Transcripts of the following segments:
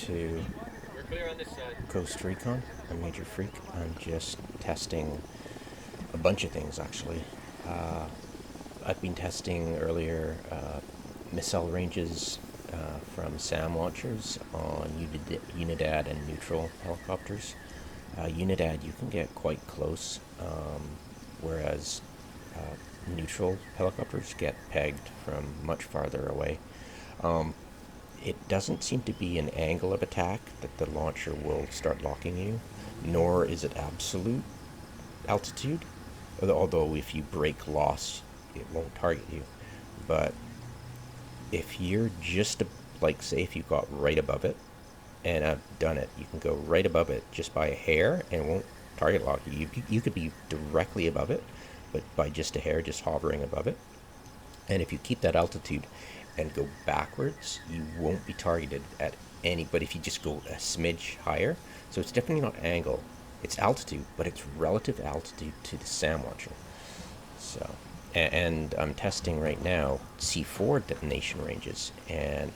to Coast Recon. I'm Major Freak. I'm just testing a bunch of things actually. I've been testing earlier missile ranges from SAM launchers on Unidad and neutral helicopters. Unidad, you can get quite close, whereas neutral helicopters get pegged from much farther away. It doesn't seem to be an angle of attack that the launcher will start locking you, nor is it absolute altitude, although if you break loss, it won't target you. But if you're just, like, say if you got right above it, and I've done it, you can go right above it just by a hair and it won't target lock you. You could be directly above it, but by just a hair, just hovering above it. And if you keep that altitude and go backwards, you won't be targeted at any, but if you just go a smidge higher, so it's definitely not angle, it's altitude, but it's relative altitude to the SAM launcher. So, and I'm testing right now C4 detonation ranges, and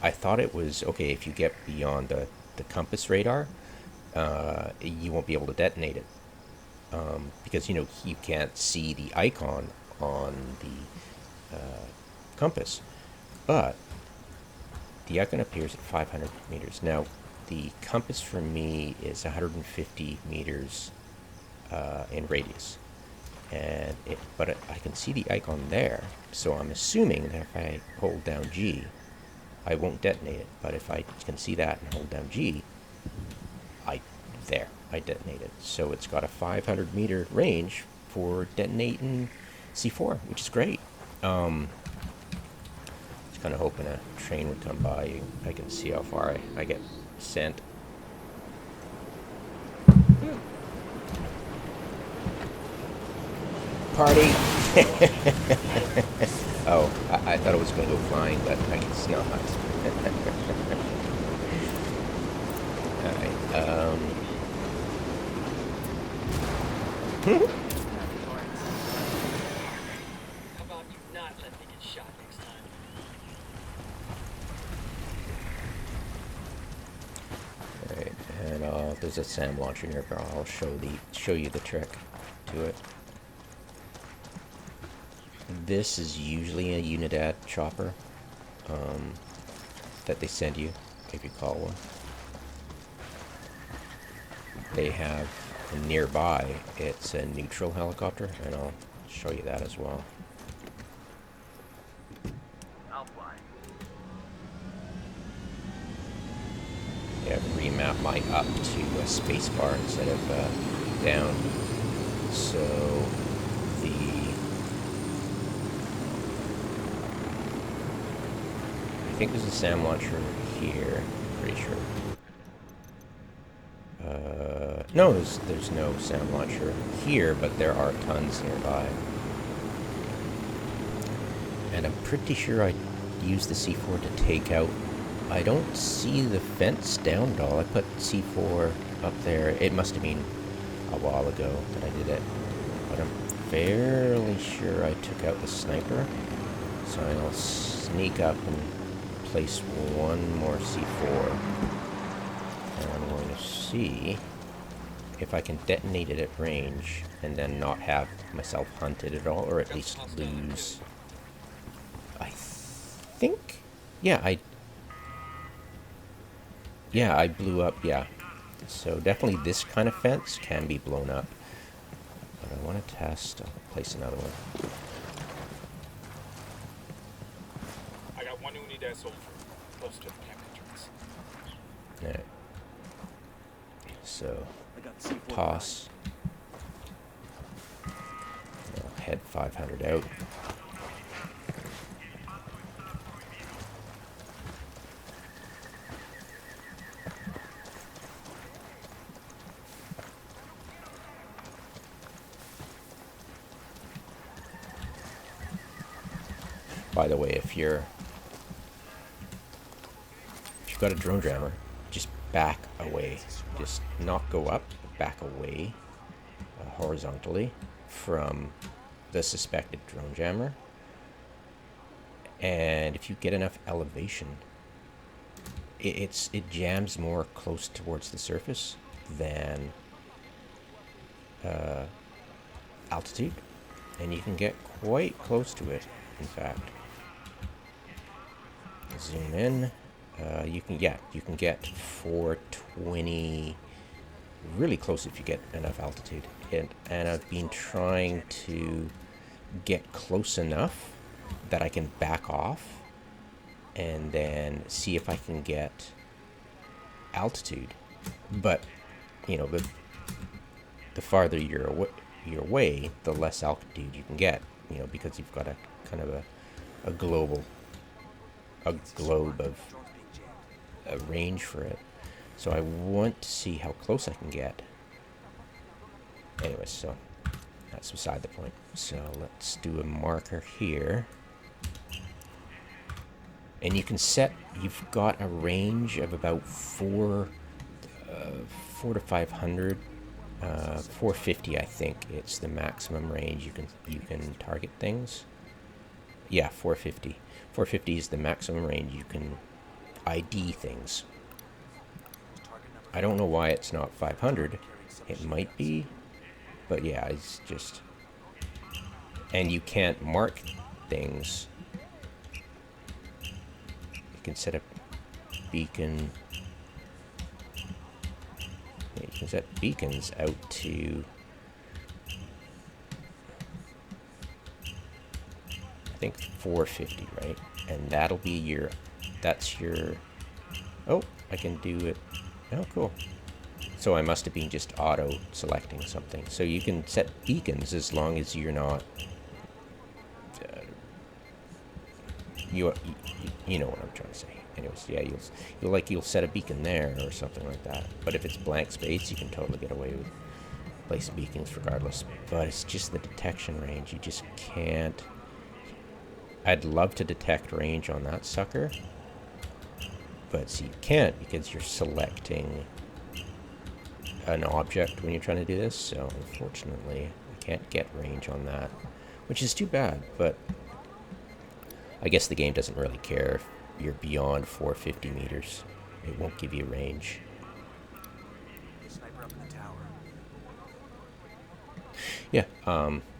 I thought it was, okay, if you get beyond the compass radar, you won't be able to detonate it. Because, you can't see the icon on the compass. But the icon appears at 500 meters. Now, the compass for me is 150 meters in radius. But I can see the icon there, so I'm assuming that if I hold down G, I won't detonate it. But if I can see that and hold down G, I detonate it. So it's got a 500 meter range for detonating C4, which is great. Just kind of hoping a train would come by. I can see how far I get sent. Party! Oh, I thought it was going to go flying, but I guess not. Alright, How about you not let me get shot next time? Alright, and there's a SAM launcher nearby. I'll show you the trick to it. This is usually a Unidad chopper that they send you if you call one. They have nearby, it's a neutral helicopter, and I'll show you that as well. I'll fly. Yeah, remap mine up to a space bar instead of down. So I think there's a SAM launcher here, pretty sure. No, there's no SAM launcher here, but there are tons nearby. And I'm pretty sure I used the C4 to take out... I don't see the fence down at all. I put C4 up there. It must have been a while ago that I did it. But I'm fairly sure I took out the sniper. So I'll sneak up and place one more C4. And I'm going to see if I can detonate it at range and then not have myself hunted at all, or at least lose. I think, yeah, I blew up, yeah. So definitely this kind of fence can be blown up. But I want to test, I'll place another one. I got one Unidad soldier close to the camp entrance. Alright. So, toss. I'll head 500 out. By the way, if you've got a drone jammer, just back away. Just not go up, but back away horizontally from the suspected drone jammer. And if you get enough elevation, it jams more close towards the surface than altitude, and you can get quite close to it. In fact, zoom in. You can get 420 really close if you get enough altitude. And I've been trying to get close enough that I can back off and then see if I can get altitude. But you know, the farther you're away, the less altitude you can get. You know, because you've got a kind of a globe of a range for it. So I want to see how close I can get. Anyways, so that's beside the point. So let's do a marker here. And you can set, you've got a range of about 4 to 500, 450 I think it's the maximum range you can target things. Yeah, 450. 450 is the maximum range you can ID things. I don't know why it's not 500. It might be, but yeah, it's just... And you can't mark things. You can set a beacon. You can set beacons out to... I think 450, right? And that'll be your... That's your... Oh, I can do it... Oh, cool. So I must have been just auto-selecting something. So you can set beacons as long as you're not... You know what I'm trying to say. Anyways, yeah, you'll set a beacon there or something like that. But if it's blank space, you can totally get away with placing beacons regardless. But it's just the detection range. You just can't... I'd love to detect range on that sucker. But see, you can't because you're selecting an object when you're trying to do this. So unfortunately, I can't get range on that, which is too bad. But I guess the game doesn't really care if you're beyond 450 meters. It won't give you range. Sniper up in the tower. Yeah,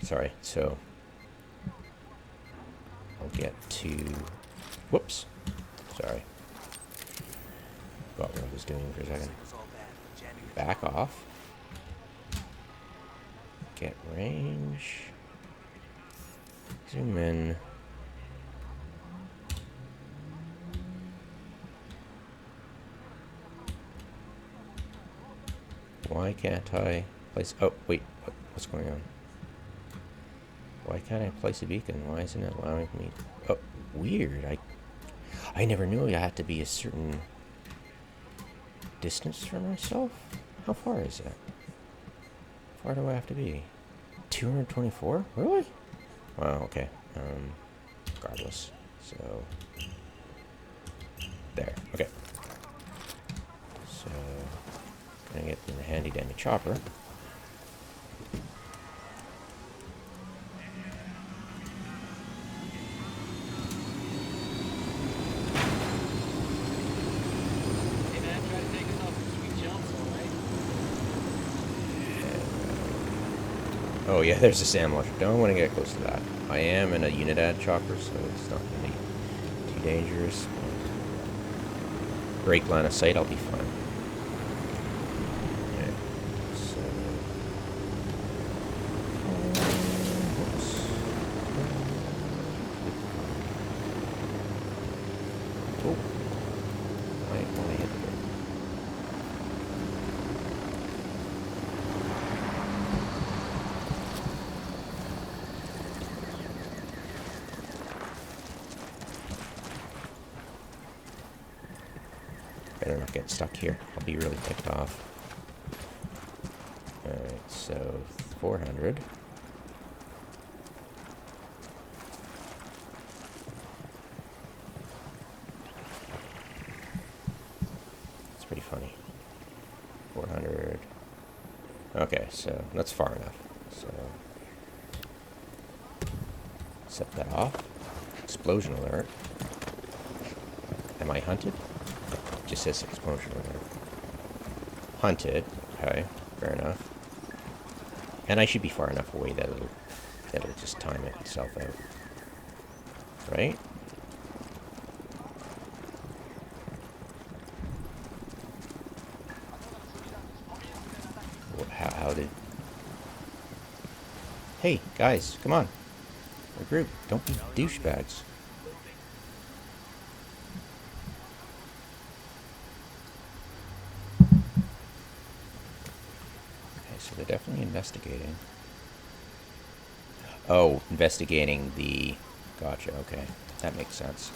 sorry. So I'll get to... Whoops. Sorry. Got what I was doing for a second. Back off. Get range. Zoom in. Why can't I place... Oh, wait. What's going on? Why can't I place a beacon? Why isn't it allowing me... Oh, weird. I never knew I had to be a certain distance from myself. How far is that? How far do I have to be? 224? Really? Wow, okay. Regardless. So... There. Okay. So... Gonna get in the handy dandy chopper. Hey man, try to take us off some sweet jumps, alright? Oh yeah, there's a sand launcher. Don't want to get close to that. I am in a Unidad chopper, so it's not going to be too dangerous. Break line of sight, I'll be fine. Okay, so... Whoops. Oh. Might want to hit it. Better not get stuck here. I'll be really ticked off. Alright, so 400. It's pretty funny. 400. Okay, so that's far enough. So set that off. Explosion alert. Am I hunted? just says exposure. Hunted. Okay, fair enough. And I should be far enough away that it'll just time itself out. Right? How did... Hey, guys, come on. Regroup. Don't be douchebags. Okay, so they're definitely investigating. Oh, investigating the... Gotcha, okay. That makes sense.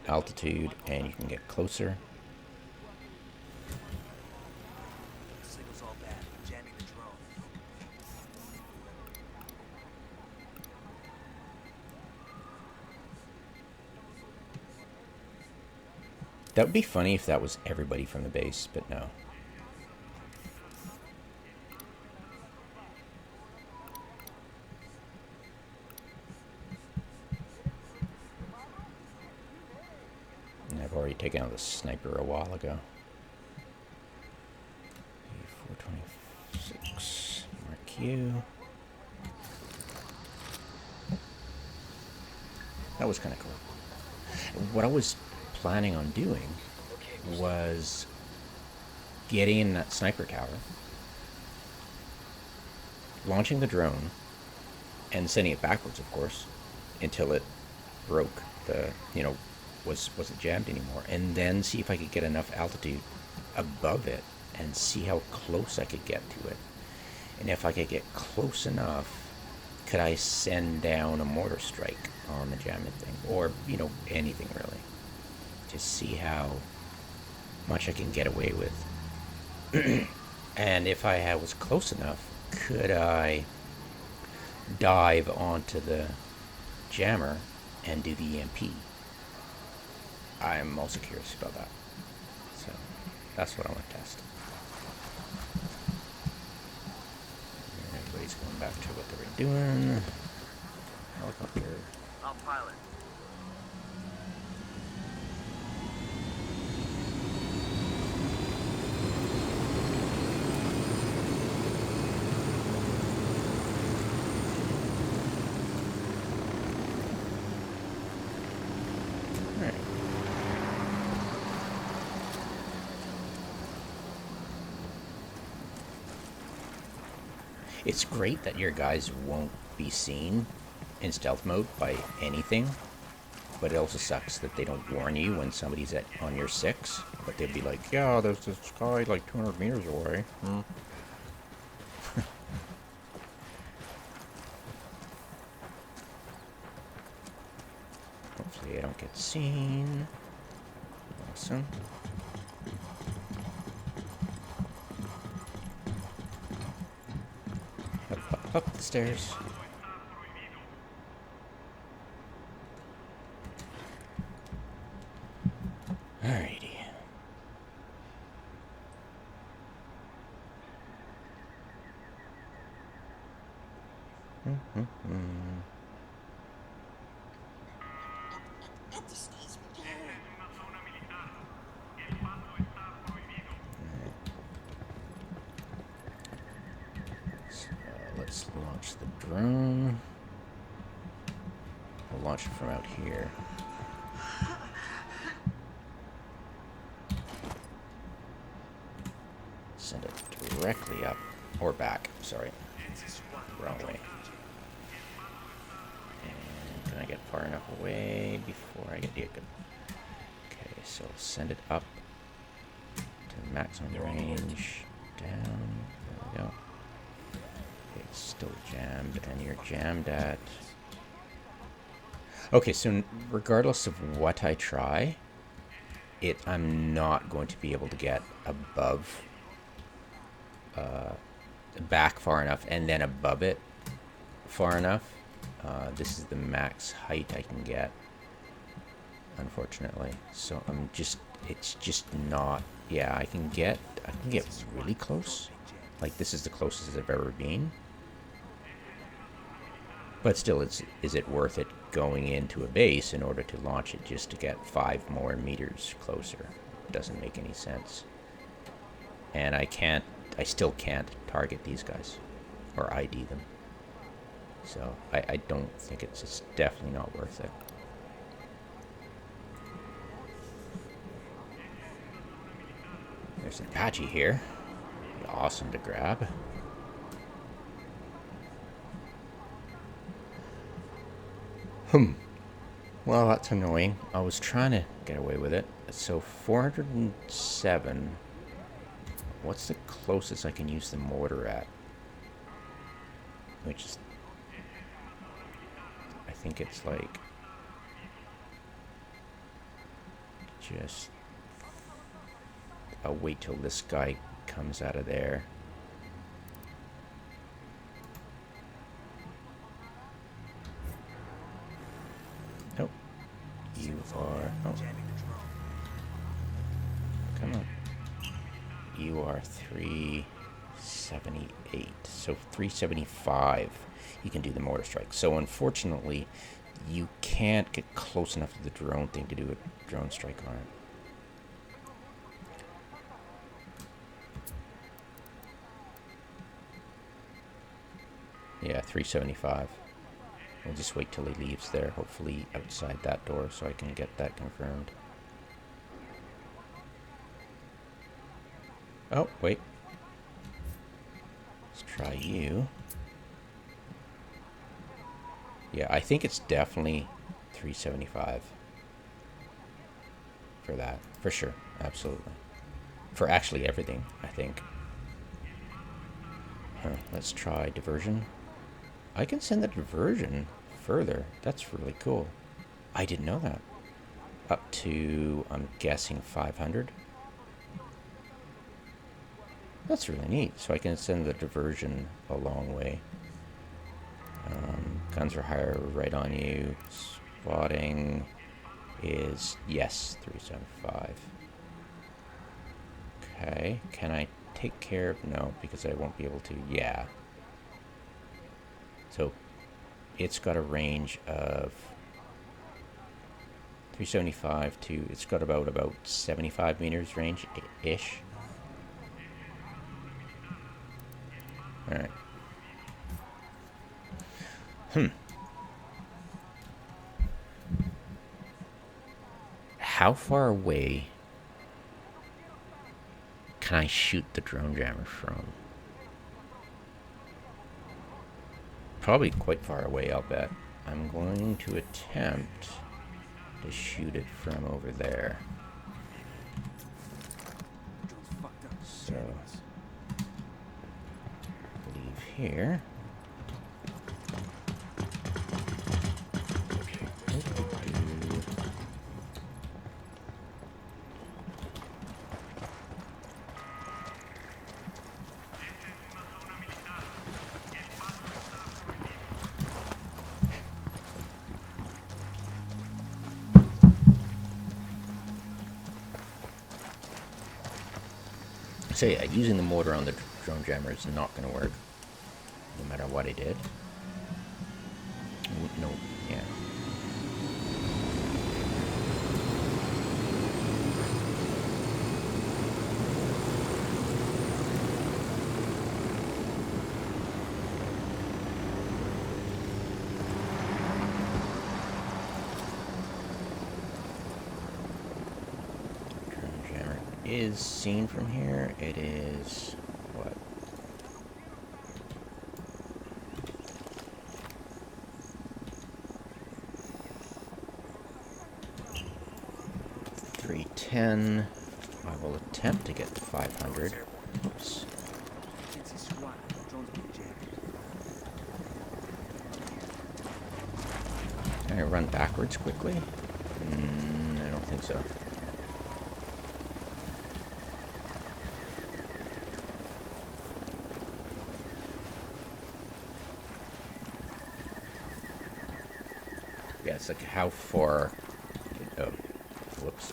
Altitude, and you can get closer. Signal's all bad. Jamming the drone. That would be funny if that was everybody from the base, but no. And I've already taken out the sniper a while ago. 426. Mark you. That was kind of cool. What I was planning on doing was getting in that sniper tower, launching the drone, and sending it backwards, of course, until it broke the, wasn't jammed anymore, and then see if I could get enough altitude above it and see how close I could get to it. And if I could get close enough, could I send down a mortar strike on the jamming thing? Or, anything really. Just see how much I can get away with. And if I was close enough, could I dive onto the jammer and do the EMP? I'm also curious about that. So that's what I want to test. Everybody's going back to what they were doing. Helicopter. I'll pilot. Alright. It's great that your guys won't be seen in stealth mode by anything, but it also sucks that they don't warn you when somebody's on your 6, but they'll be like, yeah, there's this guy like 200 meters away. Hopefully I don't get seen. Awesome. Up the stairs. Alrighty. Let's launch the drone. We'll launch it from out here. Send it directly up, or back, sorry. Wrong way. And can I get far enough away before I get... Yeah, good. Okay, so send it up to maximum range. Down. There we go. Okay, it's still jammed, and you're jammed at... Okay, so regardless of what I try, I'm not going to be able to get above... back far enough, and then above it far enough. This is the max height I can get, unfortunately. So it's just not... Yeah, I can get really close, Like, this is the closest I've ever been. But still, is it worth it going into a base in order to launch it just to get 5 more meters closer? Doesn't make any sense. And I still can't target these guys or ID them. So I don't think it's definitely not worth it. There's an Apache here. Be awesome to grab. Well, that's annoying. I was trying to get away with it. So 407. What's the closest I can use the mortar at? Which is, I think it's like just, I'll wait till this guy comes out of there. Oh, you are, oh, come on. You are 378. So 375, you can do the mortar strike. So unfortunately, you can't get close enough to the drone thing to do a drone strike on it. Yeah, 375. We'll just wait till he leaves there, hopefully outside that door, so I can get that confirmed. Oh, wait. Let's try you. Yeah, I think it's definitely 375 for that. For sure. Absolutely. For actually everything, I think. Let's try diversion. I can send the diversion further. That's really cool. I didn't know that. Up to, I'm guessing, 500. That's really neat. So I can send the diversion a long way. Guns are higher right on you. Spotting is, yes, 375. Okay. Can I take care of, no, because I won't be able to, yeah. So it's got a range of 375 to, it's got about 75 meters range-ish. Alright. How far away can I shoot the drone jammer from? Probably quite far away, I'll bet. I'm going to attempt to shoot it from over there. So, leave here. So yeah, using the mortar on the drone jammer is not going to work, no matter what I did. No, yeah. Is seen from here. It is what? $310. I will attempt to get to 500. Oops. Can I run backwards quickly? I don't think so. Yeah, it's like how far... Oh, whoops.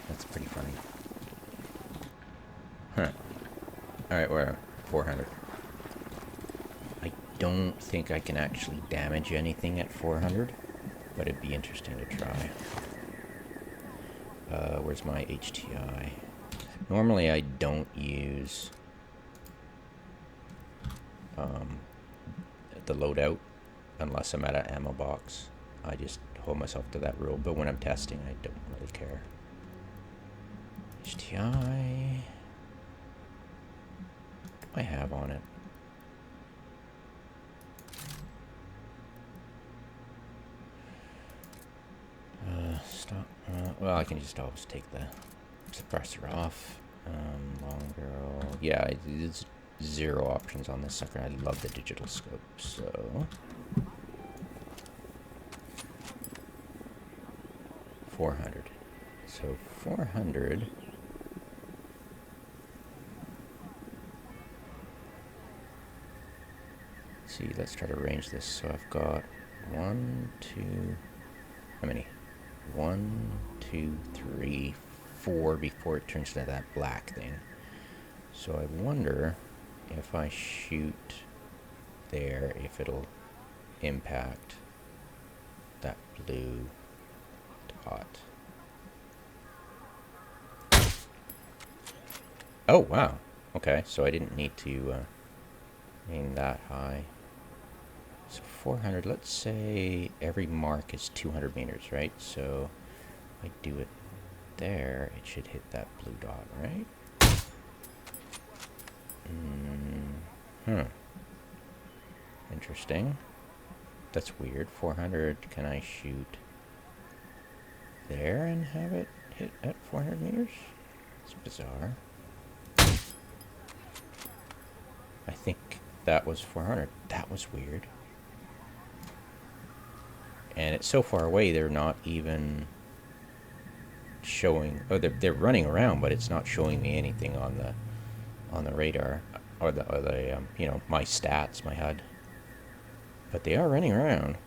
That's pretty funny. Huh. Alright, where? 400. I don't think I can actually damage anything at 400, but it'd be interesting to try. Where's my HTI? Normally I don't use the loadout unless I'm at an ammo box. I just hold myself to that rule, but when I'm testing I don't really care. HTI. What do I have on it? Stop. Well, I can just always take the suppressor off. Long barrel. Yeah, it's 0 options on this sucker. I love the digital scope, so 400. So 400. Let's see, let's try to arrange this. So I've got 1, 2. How many? 1, 2, 3, 4 before it turns to that black thing. So I wonder if I shoot there, if it'll impact that blue dot. Oh, wow. Okay, so I didn't need to aim that high. So 400, let's say every mark is 200 meters, right? So if I do it there, it should hit that blue dot, right? Interesting. That's weird. 400, can I shoot there and have it hit at 400 meters? It's bizarre. I think that was 400. That was weird. And it's so far away, they're not even showing. Oh, they're running around, but it's not showing me anything on the radar or the you know, my stats, my HUD. But they are running around.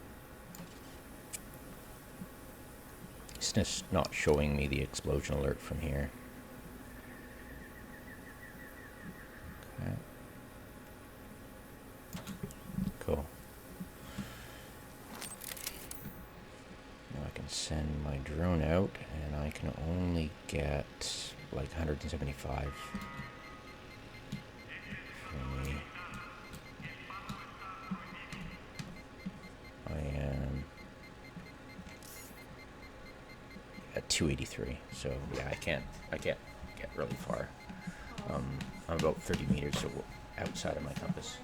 It's just not showing me the explosion alert from here. Okay. Cool. Now I can send my drone out, and I can only get like 175 for me. I am at 283, so yeah, I can't get really far. I'm about 30 meters outside of my compass.